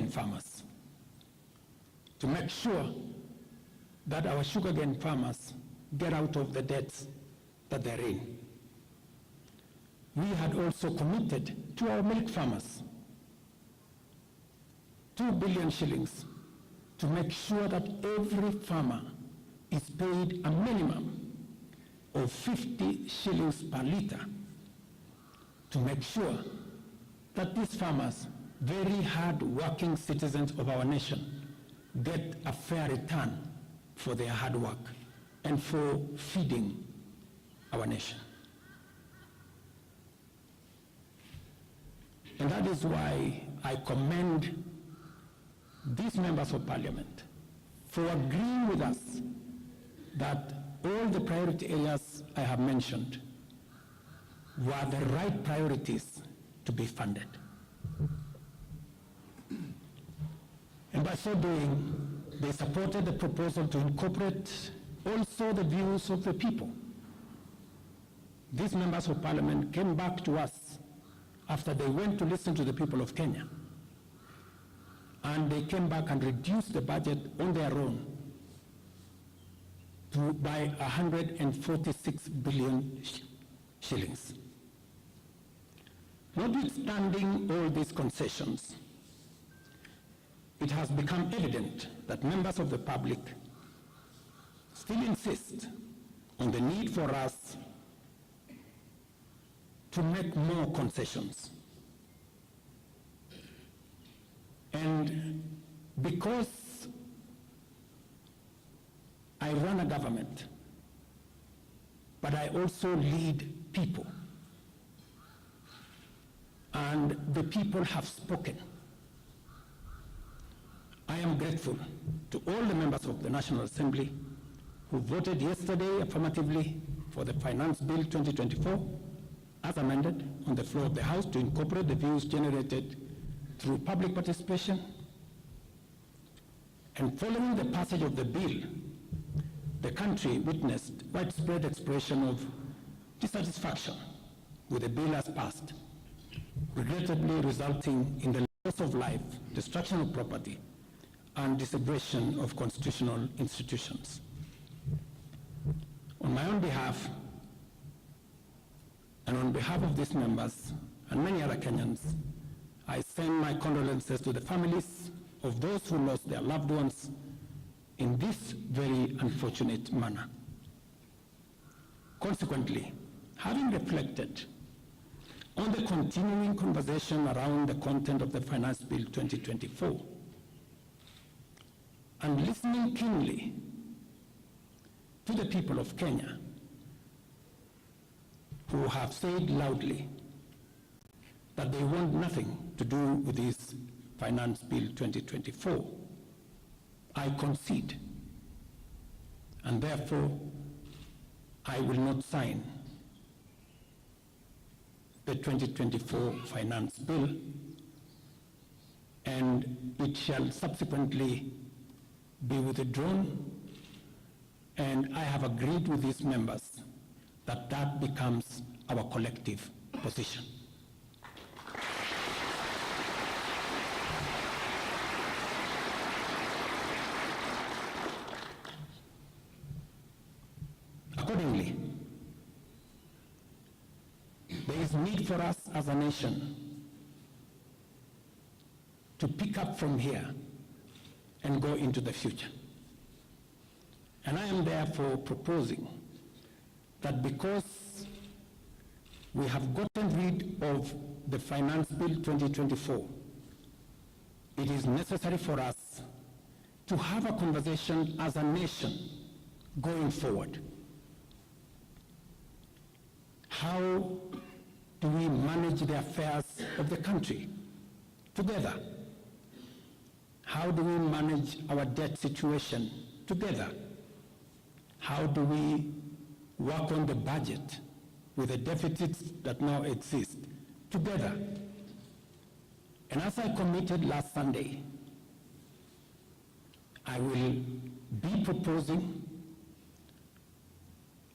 sugarcane farmers to make sure that our sugarcane farmers get out of the debts that they're in. We had also committed to our milk farmers 2 billion shillings to make sure that every farmer is paid a minimum of 50 shillings per litre to make sure that these farmers, very hard-working citizens of our nation, get a fair return for their hard work and for feeding our nation. And that is why I commend these members of parliament for agreeing with us that all the priority areas I have mentioned were the right priorities to be funded. And by so doing, they supported the proposal to incorporate also the views of the people. These members of parliament came back to us after they went to listen to the people of Kenya. And they came back and reduced the budget on their own by 146 billion shillings. Notwithstanding all these concessions, it has become evident that members of the public still insist on the need for us to make more concessions. And because I run a government, but I also lead people, and the people have spoken, I am grateful to all the members of the National Assembly who voted yesterday affirmatively for the Finance Bill 2024 as amended on the floor of the House to incorporate the views generated through public participation. And following the passage of the bill, the country witnessed widespread expression of dissatisfaction with the bill as passed, regrettably resulting in the loss of life, destruction of property, and disintegration of constitutional institutions. On my own behalf, and on behalf of these members and many other Kenyans, I send my condolences to the families of those who lost their loved ones in this very unfortunate manner. Consequently, having reflected on the continuing conversation around the content of the Finance Bill 2024, and listening keenly to the people of Kenya who have said loudly that they want nothing to do with this Finance Bill 2024, I concede, and therefore I will not sign the 2024 Finance Bill, and it shall subsequently be withdrawn, and I have agreed with these members that that becomes our collective position. Accordingly, there is need for us as a nation to pick up from here and go into the future. And I am therefore proposing that because we have gotten rid of the Finance Bill 2024, it is necessary for us to have a conversation as a nation going forward. How do we manage the affairs of the country together? How do we manage our debt situation together? How do we work on the budget with the deficits that now exist together? And as I committed last Sunday, I will be proposing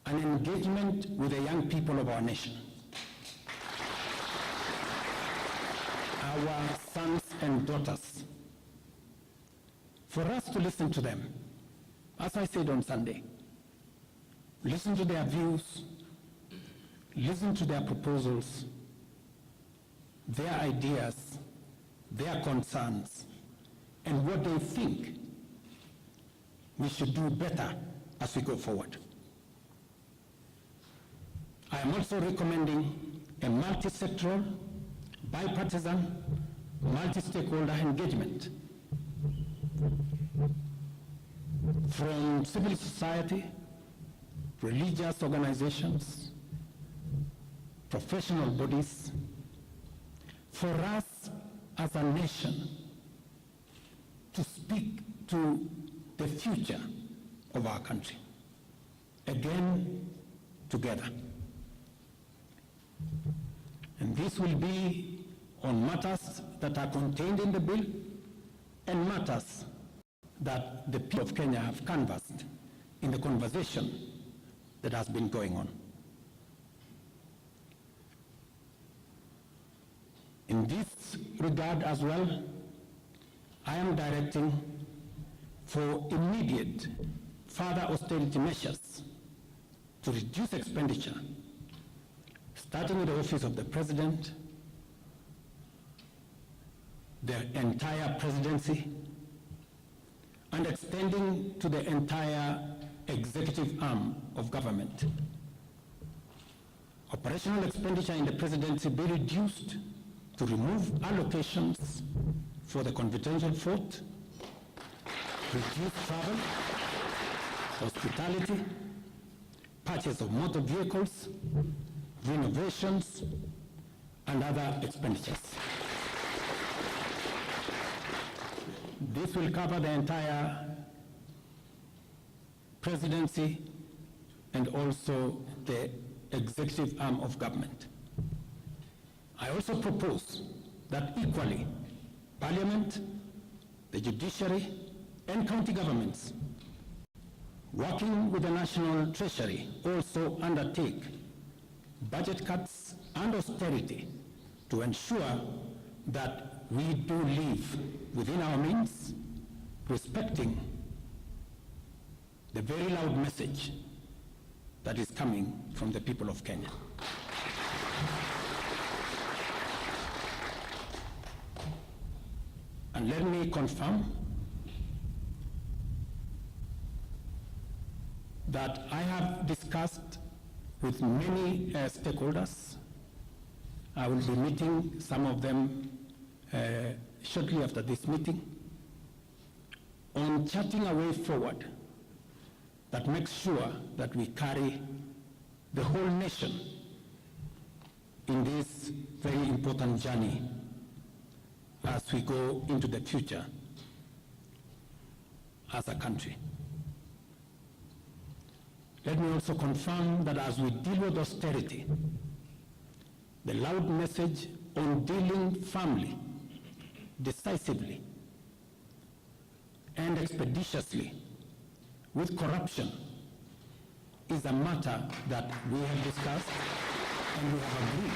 an engagement with the young people of our nation, our sons and daughters, for us to listen to them, as I said on Sunday, listen to their views, listen to their proposals, their ideas, their concerns, and what they think we should do better as we go forward. I am also recommending a multi-sectoral, bipartisan, multi-stakeholder engagement from civil society, religious organizations, professional bodies, for us as a nation to speak to the future of our country, again, together. And this will be on matters that are contained in the bill and matters that the people of Kenya have canvassed in the conversation that has been going on. In this regard as well, I am directing for immediate further austerity measures to reduce expenditure, starting with the Office of the President, the entire presidency, and extending to the entire executive arm of government. Operational expenditure in the presidency be reduced to remove allocations for the confidential fort, reduce travel, hospitality, purchase of motor vehicles, renovations, and other expenditures. This will cover the entire presidency and also the executive arm of government. I also propose that equally, Parliament, the judiciary, and county governments, working with the National Treasury, also undertake budget cuts and austerity to ensure that we do live within our means, respecting the very loud message that is coming from the people of Kenya. And let me confirm that I have discussed with many stakeholders. I will be meeting some of them shortly after this meeting on charting a way forward that makes sure that we carry the whole nation in this very important journey as we go into the future as a country. Let me also confirm that as we deal with austerity, the loud message on dealing firmly, decisively, and expeditiously with corruption is a matter that we have discussed and we have agreed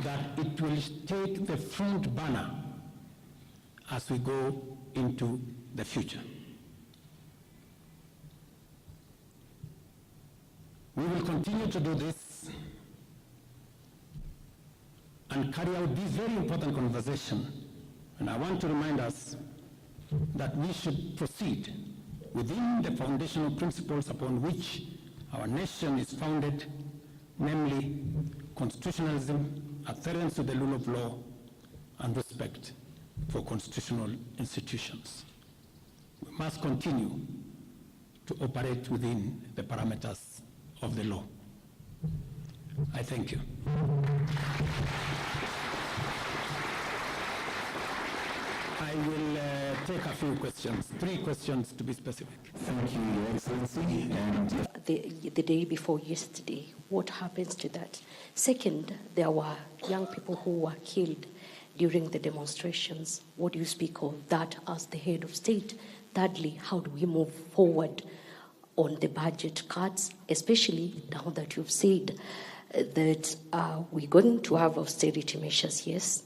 that it will take the front banner as we go into the future. We will continue to do this and carry out this very important conversation. And I want to remind us that we should proceed within the foundational principles upon which our nation is founded, namely constitutionalism, adherence to the rule of law, and respect for constitutional institutions. We must continue to operate within the parameters of the law. I thank you. I will take a few questions, 3 questions to be specific. Thank you, Your Excellency. And the day before yesterday, what happens to that? Second, there were young people who were killed during the demonstrations. What do you speak of that as the head of state? Thirdly, how do we move forward on the budget cuts, especially now that you've said that we're going to have austerity measures, yes,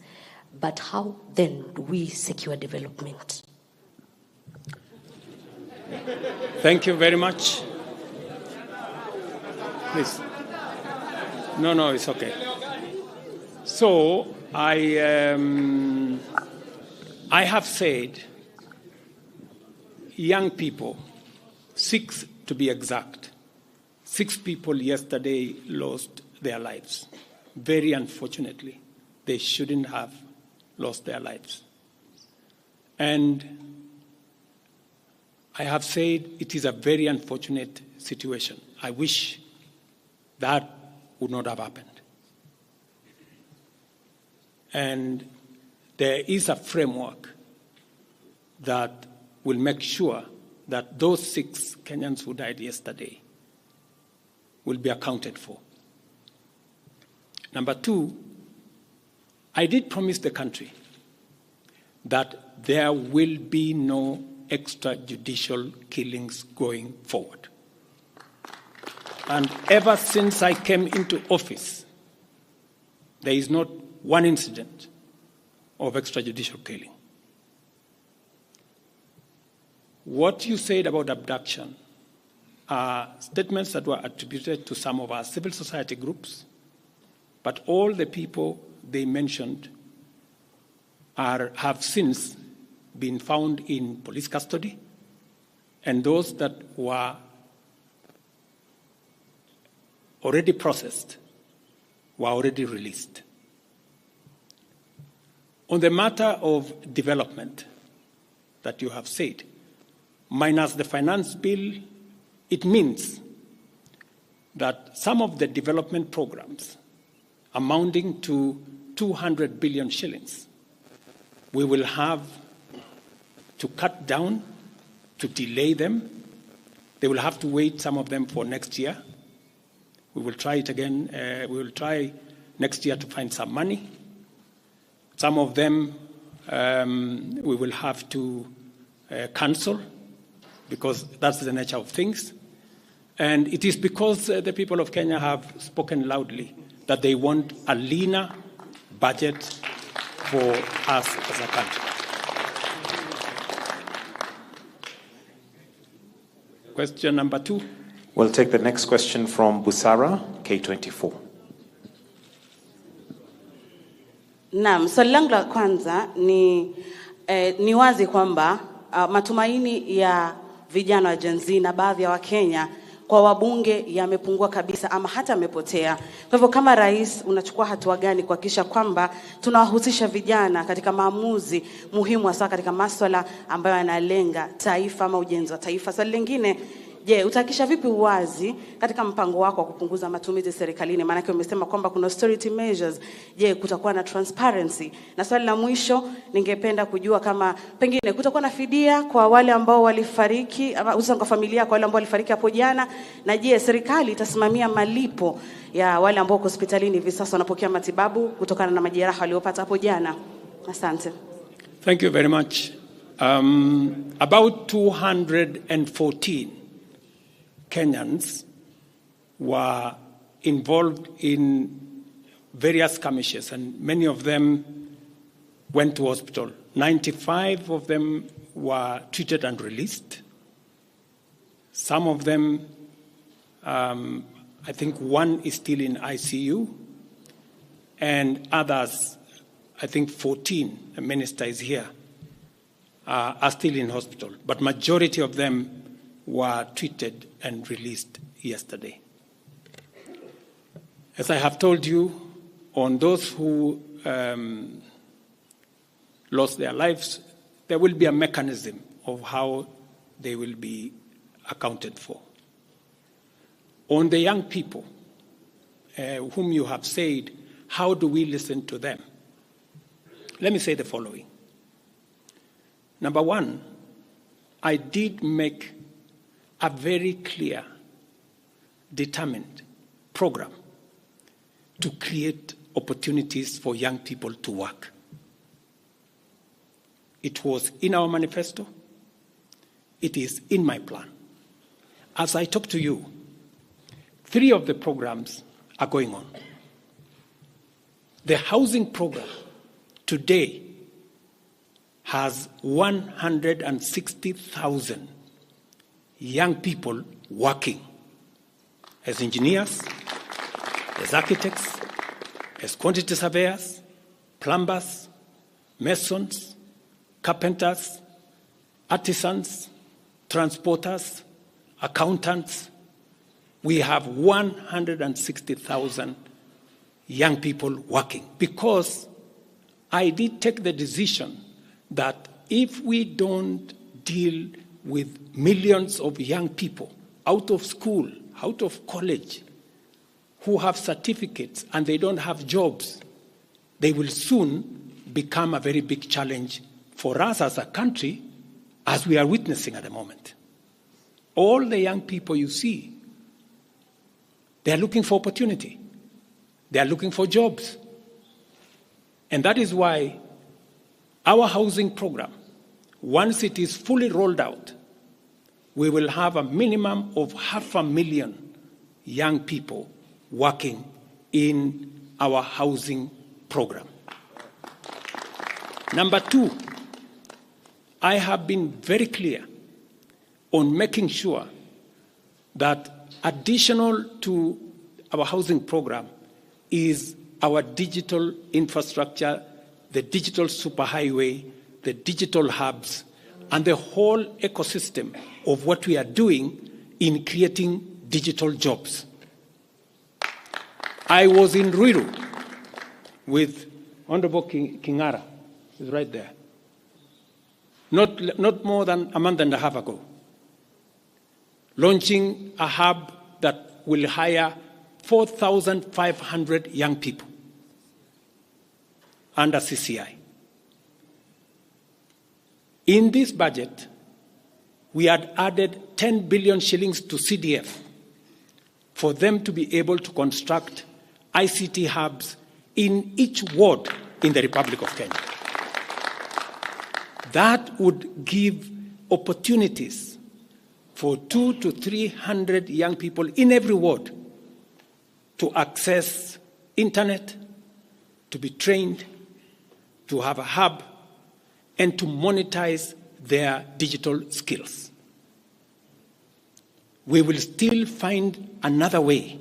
but how then do we secure development? Thank you very much. Please. No, it's okay. So I have said young people, 6 to be exact, 6 people yesterday lost their lives. Very unfortunately, they shouldn't have lost their lives. And I have said it is a very unfortunate situation. I wish that would not have happened. And there is a framework that will make sure that those 6 Kenyans who died yesterday will be accounted for. Number 2, I did promise the country that there will be no extrajudicial killings going forward. And ever since I came into office, there is not one incident of extrajudicial killing. What you said about abduction are statements that were attributed to some of our civil society groups, but all the people they mentioned have since been found in police custody, and those that were already processed were already released. On the matter of development that you have said, minus the finance bill, it means that some of the development programs amounting to 200 billion shillings, we will have to cut down, to delay them. They will have to wait, some of them, for next year. We will try it again. We will try next year to find some money. Some of them we will have to cancel because that's the nature of things. And it is because the people of Kenya have spoken loudly that they want a leaner budget for us as a country. Question number 2. We'll take the next question from Busara, K24. Naam, swali langu la kwanza ni wazi kwamba matumaini ya vijana wa Gen Z na baadhi ya Wakenya kwa wabunge yamepungua kabisa ama hata yamepotea. Kwa hivyo kama rais unachukua hatua gani kuhakikisha kwamba tunawahusisha vijana katika maamuzi muhimu hasa katika masuala ambayo yanalenga taifa ama ujenzi wa taifa? Swali lingine, je, utahakikisha vipi uwazi katika mpango wako wa kupunguza matumizi serikalini? Maana yake umesema kwamba kuna austerity measures. Je, kutakuwa na transparency? Na swali la mwisho, ningependa kujua kama pengine kutakuwa na fidia kwa wale ambao walifariki ama hususan kwa familia kwa wale ambao walifariki hapo jana, na je, serikali itasimamia malipo ya wale ambao wako hospitalini hivi sasa wanapokea matibabu kutokana na majeraha waliopata hapo jana? Asante. Thank you very much. About 214 Kenyans were involved in various skirmishes, and many of them went to hospital. 95 of them were treated and released. Some of them, I think one is still in ICU, and others, I think 14, the minister is here, are still in hospital. But majority of them were treated and released yesterday. As I have told you, on those who lost their lives, there will be a mechanism of how they will be accounted for. On the young people whom you have said, how do we listen to them? Let me say the following. Number one, I did make a very clear, determined program to create opportunities for young people to work. It was in our manifesto. It is in my plan. As I talk to you, 3 of the programs are going on. The housing program today has 160,000 young people working as engineers, as architects, as quantity surveyors, plumbers, masons, carpenters, artisans, transporters, accountants. We have 160,000 young people working because I did take the decision that if we don't deal with millions of young people out of school, out of college, who have certificates and they don't have jobs, they will soon become a very big challenge for us as a country, as we are witnessing at the moment. All the young people you see, they are looking for opportunity. They are looking for jobs. And that is why our housing program, once it is fully rolled out, we will have a minimum of 500,000 young people working in our housing program. Number two, I have been very clear on making sure that additional to our housing program is our digital infrastructure, the digital superhighway, the digital hubs, and the whole ecosystem of what we are doing in creating digital jobs. I was in Ruiru with Honorable Kingara, he's right there, not more than a month and a half ago, launching a hub that will hire 4,500 young people under CCI. In this budget, we had added 10 billion shillings to CDF for them to be able to construct ICT hubs in each ward in the Republic of Kenya. That would give opportunities for 200 to 300 young people in every ward to access internet, to be trained, to have a hub, and to monetize their digital skills. We will still find another way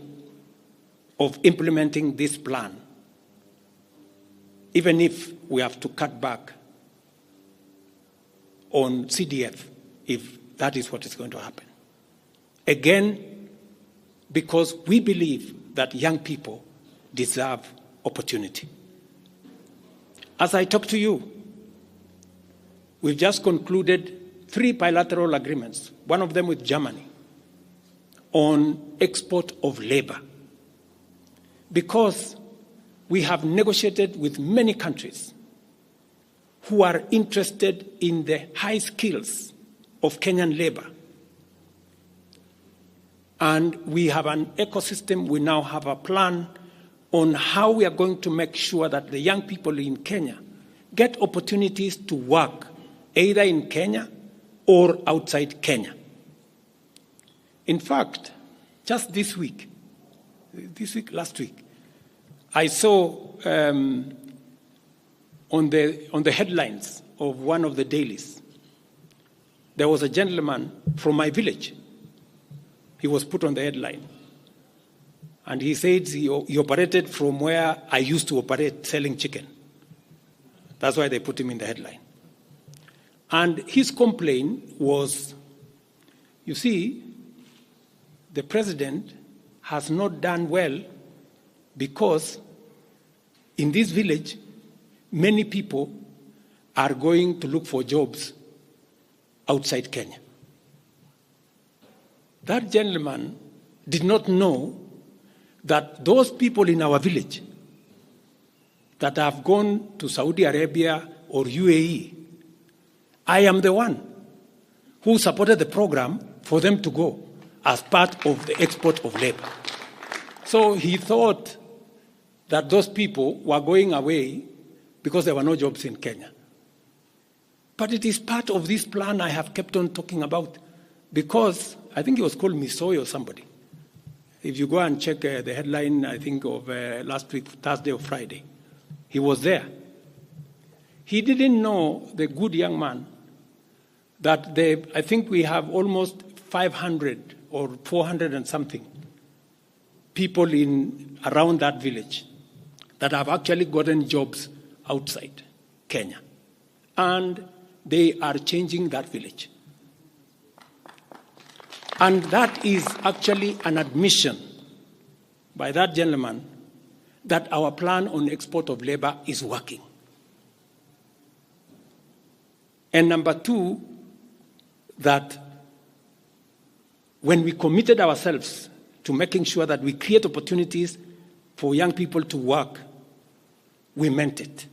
of implementing this plan, even if we have to cut back on CDF, if that is what is going to happen. Again, because we believe that young people deserve opportunity. As I talk to you, we've just concluded 3 bilateral agreements, one of them with Germany, on export of labor. Because we have negotiated with many countries who are interested in the high skills of Kenyan labor. And we have an ecosystem, we now have a plan on how we are going to make sure that the young people in Kenya get opportunities to work either in Kenya or outside Kenya. In fact, just last week, I saw on the headlines of one of the dailies, there was a gentleman from my village. He was put on the headline. And he said he operated from where I used to operate, selling chicken. That's why they put him in the headline. And his complaint was, you see, the president has not done well because in this village, many people are going to look for jobs outside Kenya. That gentleman did not know that those people in our village that have gone to Saudi Arabia or UAE, I am the one who supported the program for them to go as part of the export of labor. So he thought that those people were going away because there were no jobs in Kenya. But it is part of this plan I have kept on talking about, because I think it was called Misoy or somebody. If you go and check the headline, I think of last week, Thursday or Friday, he was there. He didn't know, the good young man, that I think we have almost 500 or 400 and something people around that village that have actually gotten jobs outside Kenya. And they are changing that village. And that is actually an admission by that gentleman that our plan on export of labor is working. And number two, that when we committed ourselves to making sure that we create opportunities for young people to work, we meant it.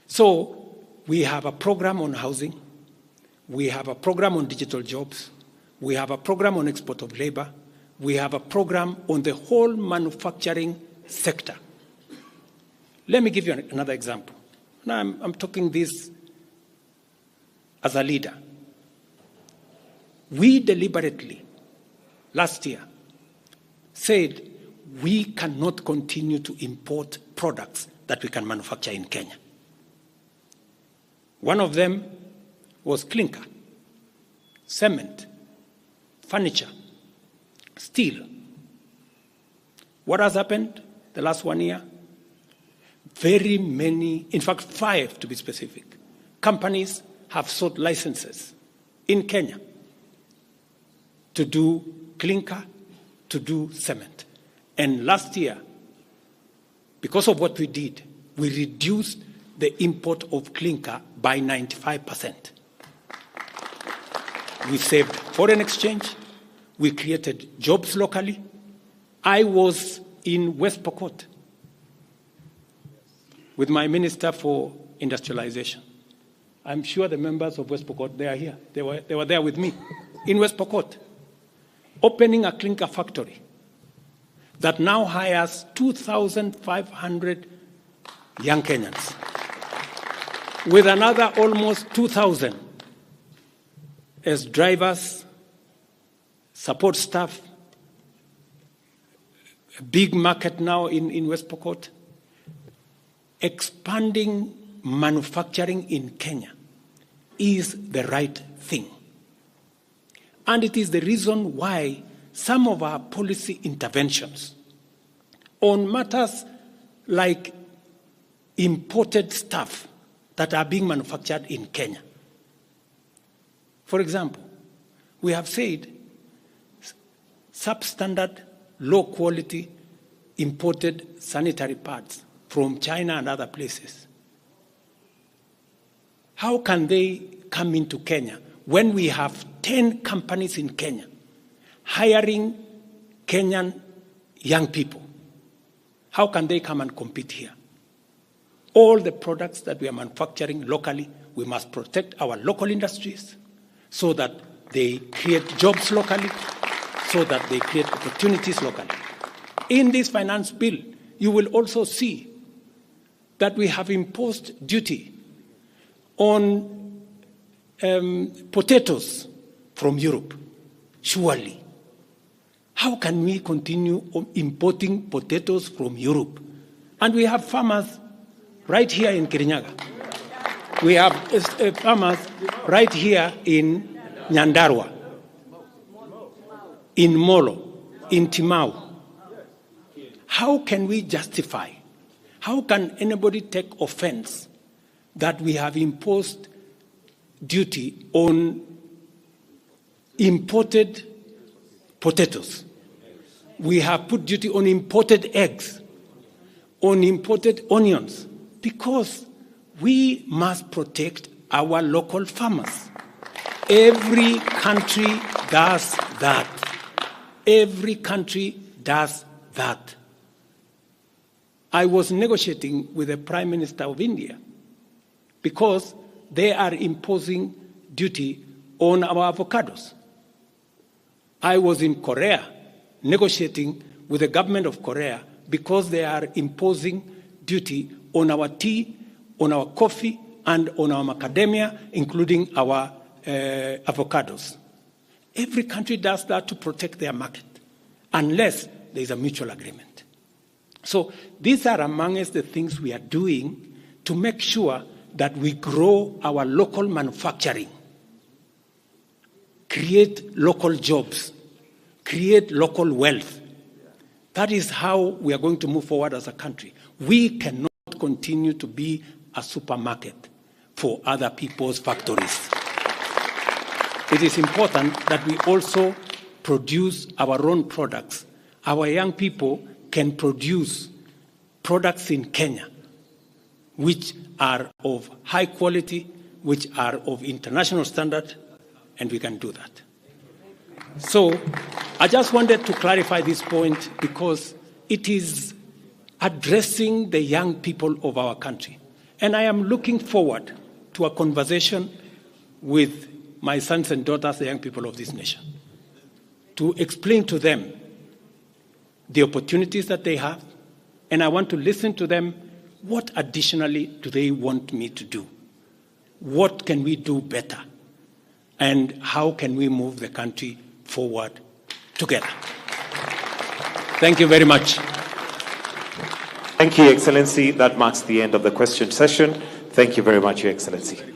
So we have a program on housing, we have a program on digital jobs, we have a program on export of labor, we have a program on the whole manufacturing sector. Let me give you another example. Now I'm talking this as a leader. We deliberately, last year, said we cannot continue to import products that we can manufacture in Kenya. One of them was clinker, cement, furniture, steel. What has happened the last 1 year? Very many, in fact 5 to be specific, companies have sought licenses in Kenya to do clinker, to do cement. And last year, because of what we did, we reduced the import of clinker by 95%. We saved foreign exchange, we created jobs locally. I was in West Pokot with my Minister for Industrialization. I'm sure the members of West Pokot, they are here. They were there with me in West Pokot, opening a clinker factory that now hires 2,500 young Kenyans, with another almost 2,000 as drivers, support staff, a big market now in West Pokot, expanding manufacturing in Kenya is the right thing. And it is the reason why some of our policy interventions on matters like imported stuff that are being manufactured in Kenya. For example, we have said substandard, low quality imported sanitary pads from China and other places. How can they come into Kenya when we have 10 companies in Kenya hiring Kenyan young people? How can they come and compete here? All the products that we are manufacturing locally, we must protect our local industries so that they create jobs locally, so that they create opportunities locally. In this finance bill, you will also see that we have imposed duty on potatoes from Europe. Surely, how can we continue importing potatoes from Europe? And we have farmers right here in Kirinyaga. We have farmers right here in Nyandarua, in Molo, in Timau. How can we justify? How can anybody take offense that we have imposed duty on imported potatoes? We have put duty on imported eggs, on imported onions, because we must protect our local farmers. Every country does that. Every country does that. I was negotiating with the Prime Minister of India because they are imposing duty on our avocados. I was in Korea negotiating with the government of Korea because they are imposing duty on our tea, on our coffee, and on our macadamia, including our avocados. Every country does that to protect their market, unless there is a mutual agreement. So these are amongst the things we are doing to make sure that we grow our local manufacturing. create local jobs, create local wealth. That is how we are going to move forward as a country. We cannot continue to be a supermarket for other people's factories. It is important that we also produce our own products. Our young people can produce products in Kenya which are of high quality, which are of international standard, and we can do that. So I just wanted to clarify this point because it is addressing the young people of our country. And I am looking forward to a conversation with my sons and daughters, the young people of this nation, to explain to them the opportunities that they have. And I want to listen to them. What additionally do they want me to do? What can we do better? And how can we move the country forward together? Thank you very much. Thank you, Excellency. That marks the end of the question session. Thank you very much, Your Excellency.